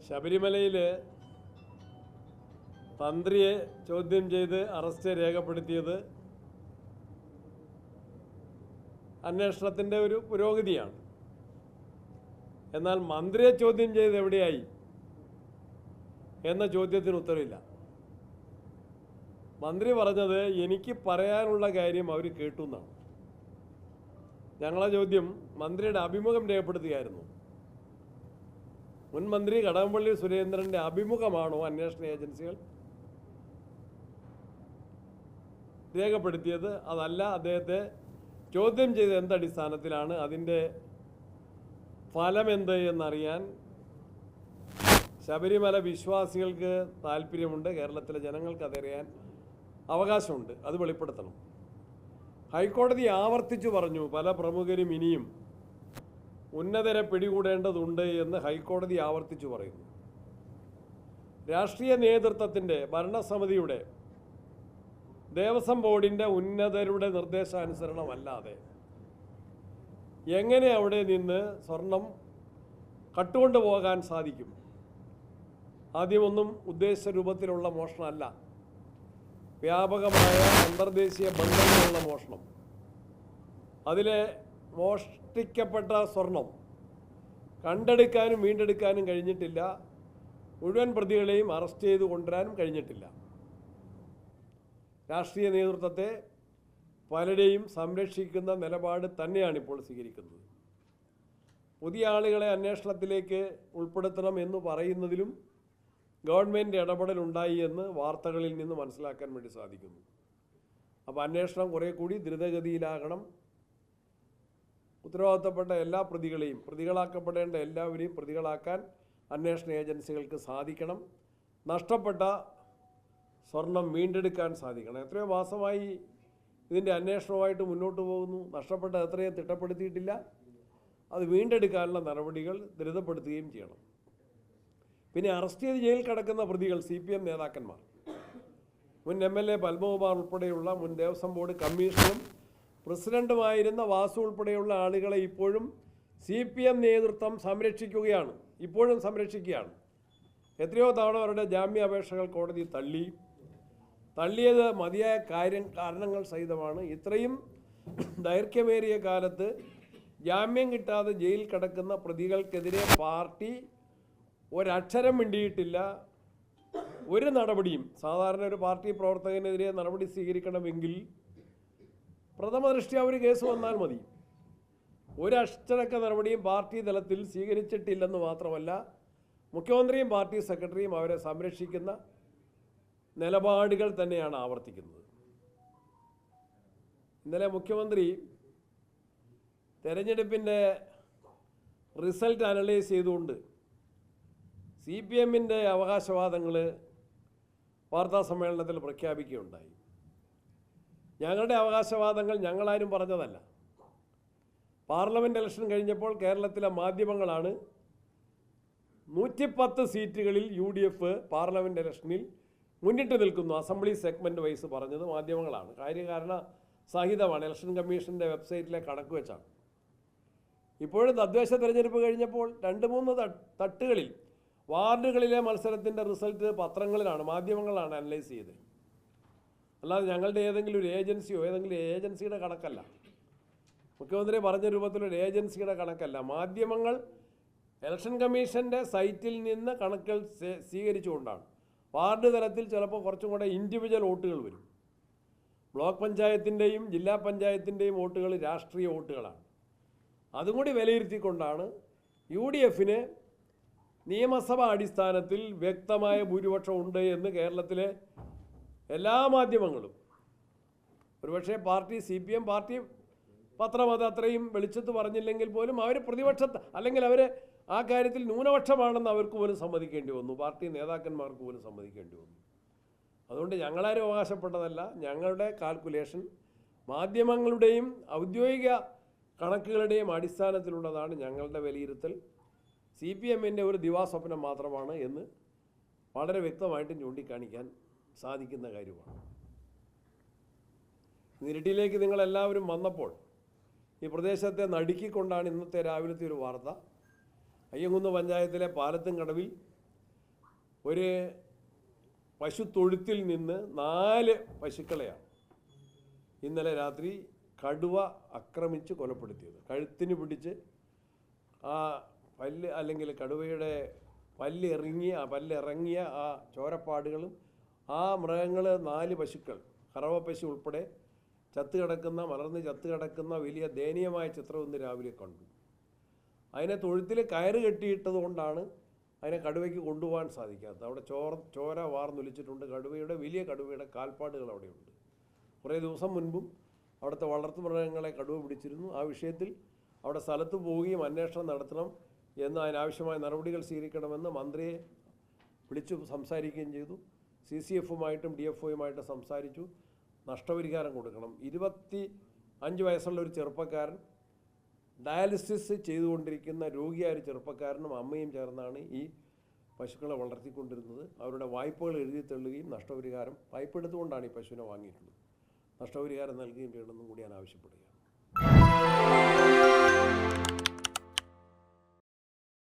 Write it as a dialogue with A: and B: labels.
A: ശബരിമലയിൽ തന്ത്രിയെ ചോദ്യം ചെയ്ത് അറസ്റ്റ് രേഖപ്പെടുത്തിയത് അന്വേഷണത്തിൻ്റെ ഒരു പുരോഗതിയാണ്. എന്നാൽ മന്ത്രിയെ ചോദ്യം ചെയ്ത് എവിടെയായി എന്ന ചോദ്യത്തിന് ഉത്തരവില്ല. മന്ത്രി പറഞ്ഞത് എനിക്ക് പറയാനുള്ള കാര്യം അവർ കേട്ടു എന്നാണ്. ഞങ്ങളെ ചോദ്യം മന്ത്രിയുടെ അഭിമുഖം രേഖപ്പെടുത്തുകയായിരുന്നു. മുൻ മന്ത്രി കടകംപള്ളി സുരേന്ദ്രൻ്റെ അഭിമുഖമാണോ അന്വേഷണ ഏജൻസികൾ രേഖപ്പെടുത്തിയത്? അതല്ല, അദ്ദേഹത്തെ ചോദ്യം ചെയ്ത് എന്തടിസ്ഥാനത്തിലാണ്, അതിൻ്റെ ഫലമെന്ത് എന്നറിയാൻ ശബരിമല വിശ്വാസികൾക്ക് താല്പര്യമുണ്ട്. കേരളത്തിലെ ജനങ്ങൾക്ക് അതറിയാൻ അവകാശമുണ്ട്. അത് വെളിപ്പെടുത്തണം. ഹൈക്കോടതി ആവർത്തിച്ചു പറഞ്ഞു, പല പ്രമുഖരും ഇനിയും ഉന്നതരെ പിടികൂടേണ്ടതുണ്ട് എന്ന് ഹൈക്കോടതി ആവർത്തിച്ചു പറയുന്നു. രാഷ്ട്രീയ നേതൃത്വത്തിൻ്റെ, ഭരണസമിതിയുടെ, ദേവസ്വം ബോർഡിൻ്റെ ഉന്നതരുടെ നിർദ്ദേശാനുസരണമല്ലാതെ എങ്ങനെ അവിടെ നിന്ന് സ്വർണം കട്ടുകൊണ്ടു പോകാൻ സാധിക്കും? ആദ്യമൊന്നും ഉദ്ദേശ രൂപത്തിലുള്ള മോഷണമല്ല, വ്യാപകമായ അന്തർദേശീയ ബന്ധങ്ങളുള്ള മോഷണം. അതിലെ മോഷ്ടിക്കപ്പെട്ട സ്വർണം കണ്ടെടുക്കാനും വീണ്ടെടുക്കാനും കഴിഞ്ഞിട്ടില്ല. മുഴുവൻ പ്രതികളെയും അറസ്റ്റ് ചെയ്ത് കൊണ്ടുവരാനും കഴിഞ്ഞിട്ടില്ല. രാഷ്ട്രീയ നേതൃത്വത്തെ പലരെയും സംരക്ഷിക്കുന്ന നിലപാട് തന്നെയാണ് ഇപ്പോൾ സ്വീകരിക്കുന്നത്. പുതിയ ആളുകളെ അന്വേഷണത്തിലേക്ക് ഉൾപ്പെടുത്തണം എന്ന് പറയുന്നതിലും ഗവൺമെൻറ് ഇടപെടലുണ്ടായി എന്ന് വാർത്തകളിൽ നിന്ന് മനസ്സിലാക്കാൻ വേണ്ടി സാധിക്കുന്നു. അപ്പോൾ അന്വേഷണം കുറേ കൂടി ദ്രുതഗതിയിലാകണം. ഉത്തരവാദിത്തപ്പെട്ട എല്ലാ പ്രതികളെയും, പ്രതികളാക്കപ്പെടേണ്ട എല്ലാവരെയും പ്രതികളാക്കാൻ അന്വേഷണ ഏജൻസികൾക്ക് സാധിക്കണം. നഷ്ടപ്പെട്ട സ്വർണം വീണ്ടെടുക്കാൻ സാധിക്കണം. എത്രയോ മാസമായി ഇതിൻ്റെ അന്വേഷണവുമായിട്ട് മുന്നോട്ട് പോകുന്നു. നഷ്ടപ്പെട്ട എത്രയും തിട്ടപ്പെടുത്തിയിട്ടില്ല. അത് വീണ്ടെടുക്കാനുള്ള നടപടികൾ ത്വരിതപ്പെടുത്തുകയും ചെയ്യണം. പിന്നെ അറസ്റ്റ് ചെയ്ത് ജയിലിൽ കിടക്കുന്ന പ്രതികൾ CPM നേതാക്കന്മാർ, മുൻ MLA പത്മകുമാർ ഉൾപ്പെടെയുള്ള മുൻ ദേവസ്വം ബോർഡ് കമ്മീഷണറും പ്രസിഡന്റുമായിരുന്ന വാസു ഉൾപ്പെടെയുള്ള ആളുകളെ ഇപ്പോഴും CPM നേതൃത്വം സംരക്ഷിക്കുകയാണ്, ഇപ്പോഴും സംരക്ഷിക്കുകയാണ്. എത്രയോ തവണ അവരുടെ ജാമ്യാപേക്ഷകൾ കോടതി തള്ളിയത് മതിയായ കാരണങ്ങൾ സഹിതമാണ്. ഇത്രയും ദൈർഘ്യമേറിയ കാലത്ത് ജാമ്യം കിട്ടാതെ ജയിലിൽ കിടക്കുന്ന പ്രതികൾക്കെതിരെ പാർട്ടി ഒരക്ഷരം മിണ്ടിയിട്ടില്ല. ഒരു നടപടിയും, സാധാരണ ഒരു പാർട്ടി പ്രവർത്തകനെതിരെ നടപടി സ്വീകരിക്കണമെങ്കിൽ പ്രഥമ ദൃഷ്ട്യാ ഒരു കേസ് വന്നാൽ മതി. ഒരക്ഷരക്ക നടപടിയും പാർട്ടി തലത്തിൽ സ്വീകരിച്ചിട്ടില്ലെന്ന് മാത്രമല്ല, മുഖ്യമന്ത്രിയും പാർട്ടി സെക്രട്ടറിയും അവരെ സംരക്ഷിക്കുന്ന നിലപാടുകൾ തന്നെയാണ് ആവർത്തിക്കുന്നത്. ഇന്നലെ മുഖ്യമന്ത്രി തെരഞ്ഞെടുപ്പിൻ്റെ റിസൾട്ട് അനലൈസ് ചെയ്തുകൊണ്ട് CPMൻ്റെ അവകാശവാദങ്ങൾ വാർത്താസമ്മേളനത്തിൽ പ്രഖ്യാപിക്കുകയുണ്ടായി. ഞങ്ങളുടെ അവകാശവാദങ്ങൾ ഞങ്ങളാരും പറഞ്ഞതല്ല. പാർലമെൻറ്റ് ഇലക്ഷൻ കഴിഞ്ഞപ്പോൾ കേരളത്തിലെ മാധ്യമങ്ങളാണ് 110 സീറ്റുകളിൽ UDF പാർലമെൻറ്റ് ഇലക്ഷനിൽ മുന്നിട്ട് നിൽക്കുന്നു. അസംബ്ലി സെഗ്മെൻറ്റ് വൈസ് പറഞ്ഞത് മാധ്യമങ്ങളാണ്. കാര്യകാരണ സഹിതമാണ്, ഇലക്ഷൻ കമ്മീഷൻ്റെ വെബ്സൈറ്റിലെ കണക്ക് വെച്ചാണ്. ഇപ്പോഴും തദ്ദേശ തിരഞ്ഞെടുപ്പ് കഴിഞ്ഞപ്പോൾ 2-3 തട്ടുകളിൽ വാർഡുകളിലെ മത്സരത്തിൻ്റെ റിസൾട്ട് പത്രങ്ങളിലാണ്, മാധ്യമങ്ങളാണ് അനലൈസ് ചെയ്തത്. അല്ലാതെ ഞങ്ങളുടെ ഏതെങ്കിലും ഒരു ഏജൻസിയോ ഏതെങ്കിലും ഏജൻസിയുടെ കണക്കല്ല. മുഖ്യമന്ത്രി പറഞ്ഞ രൂപത്തിലൊരു ഏജൻസിയുടെ കണക്കല്ല. മാധ്യമങ്ങൾ ഇലക്ഷൻ കമ്മീഷൻ്റെ സൈറ്റിൽ നിന്ന് കണക്കുകൾ സ്വീകരിച്ചുകൊണ്ടാണ്. വാർഡ് തലത്തിൽ ചിലപ്പോൾ കുറച്ചും കൂടെ ഇൻഡിവിജ്വൽ വോട്ടുകൾ വരും. ബ്ലോക്ക് പഞ്ചായത്തിൻ്റെയും ജില്ലാ പഞ്ചായത്തിൻ്റെയും വോട്ടുകൾ രാഷ്ട്രീയ വോട്ടുകളാണ്. അതും കൂടി വിലയിരുത്തിക്കൊണ്ടാണ് UDFന് നിയമസഭാ അടിസ്ഥാനത്തിൽ വ്യക്തമായ ഭൂരിപക്ഷം ഉണ്ട് എന്ന് കേരളത്തിലെ എല്ലാ മാധ്യമങ്ങളും, ഒരുപക്ഷെ പാർട്ടി CPM പാർട്ടി പത്രം അത് അത്രയും വെളിച്ചത്ത് പറഞ്ഞില്ലെങ്കിൽ പോലും അവർ പ്രതിപക്ഷത്ത്, അല്ലെങ്കിൽ അവർ ആ കാര്യത്തിൽ ന്യൂനപക്ഷമാണെന്ന് അവർക്ക് പോലും സമ്മതിക്കേണ്ടി വന്നു. പാർട്ടി നേതാക്കന്മാർക്ക് പോലും സമ്മതിക്കേണ്ടി വന്നു. അതുകൊണ്ട് ഞങ്ങളാരും അവകാശപ്പെട്ടതല്ല. ഞങ്ങളുടെ കാൽക്കുലേഷൻ മാധ്യമങ്ങളുടെയും ഔദ്യോഗിക കണക്കുകളുടെയും അടിസ്ഥാനത്തിലുള്ളതാണ് ഞങ്ങളുടെ വിലയിരുത്തൽ. CPMൻ്റെ ഒരു ദിവാസ്വപ്നം മാത്രമാണ് എന്ന് വളരെ വ്യക്തമായിട്ടും ചൂണ്ടിക്കാണിക്കാൻ സാധിക്കുന്ന കാര്യമാണ്. ഇരിട്ടിയിലേക്ക് നിങ്ങളെല്ലാവരും വന്നപ്പോൾ ഈ പ്രദേശത്തെ നടുക്കിക്കൊണ്ടാണ് ഇന്നത്തെ രാവിലത്തെ ഒരു വാർത്ത. അയ്യങ്കുന്ന് പഞ്ചായത്തിലെ പാലത്തുംകടവിൽ ഒരു പശുത്തൊഴുത്തിൽ നിന്ന് 4 പശുക്കളെയാണ് ഇന്നലെ രാത്രി കടുവ ആക്രമിച്ച് കൊലപ്പെടുത്തിയത്. കഴുത്തിന് പിടിച്ച് ആ പല്ല് അല്ലെങ്കിൽ കടുവയുടെ പല്ലിറങ്ങിയ ആ ചോരപ്പാടുകളും ആ മൃഗങ്ങൾ 4 പശുക്കൾ കറവ പശു ഉൾപ്പെടെ മലർന്ന് ചത്ത് കിടക്കുന്ന വലിയ ദയനീയമായ ചിത്രം ഇന്ന് രാവിലെ കണ്ടു. അതിനെ തൊഴുത്തിൽ കയറ് കെട്ടിയിട്ടത് കൊണ്ടാണ് അതിനെ കടുവയ്ക്ക് കൊണ്ടുപോകാൻ സാധിക്കാത്തത്. അവിടെ ചോര വാർന്നൊലിച്ചിട്ടുണ്ട്. വലിയ കടുവയുടെ കാൽപ്പാടുകൾ അവിടെയുണ്ട്. കുറേ ദിവസം മുൻപും അവിടുത്തെ വളർത്തുമൃഗങ്ങളെ കടുവ പിടിച്ചിരുന്നു. ആ വിഷയത്തിൽ അവിടെ സ്ഥലത്ത് പോവുകയും അന്വേഷണം നടത്തണം എന്ന് അതിനാവശ്യമായ നടപടികൾ സ്വീകരിക്കണമെന്ന് മന്ത്രിയെ വിളിച്ചു സംസാരിക്കുകയും ചെയ്തു. CCFുമായിട്ടും DFOയുമായിട്ടും സംസാരിച്ചു. നഷ്ടപരിഹാരം കൊടുക്കണം. 25 വയസ്സുള്ള ഒരു ചെറുപ്പക്കാരൻ, ഡയാലിസിസ് ചെയ്തുകൊണ്ടിരിക്കുന്ന രോഗിയായ ഒരു ചെറുപ്പക്കാരനും അമ്മയും ചേർന്നാണ് ഈ പശുക്കളെ വളർത്തിക്കൊണ്ടിരുന്നത്. അവരുടെ വായ്പകൾ എഴുതി തള്ളുകയും നഷ്ടപരിഹാരം വായ്പ എടുത്തുകൊണ്ടാണ് ഈ പശുവിനെ വാങ്ങിയിട്ടുള്ളത്. നഷ്ടപരിഹാരം നൽകുകയും ചെയ്യണമെന്നും കൂടി ഞാൻ ആവശ്യപ്പെടുക.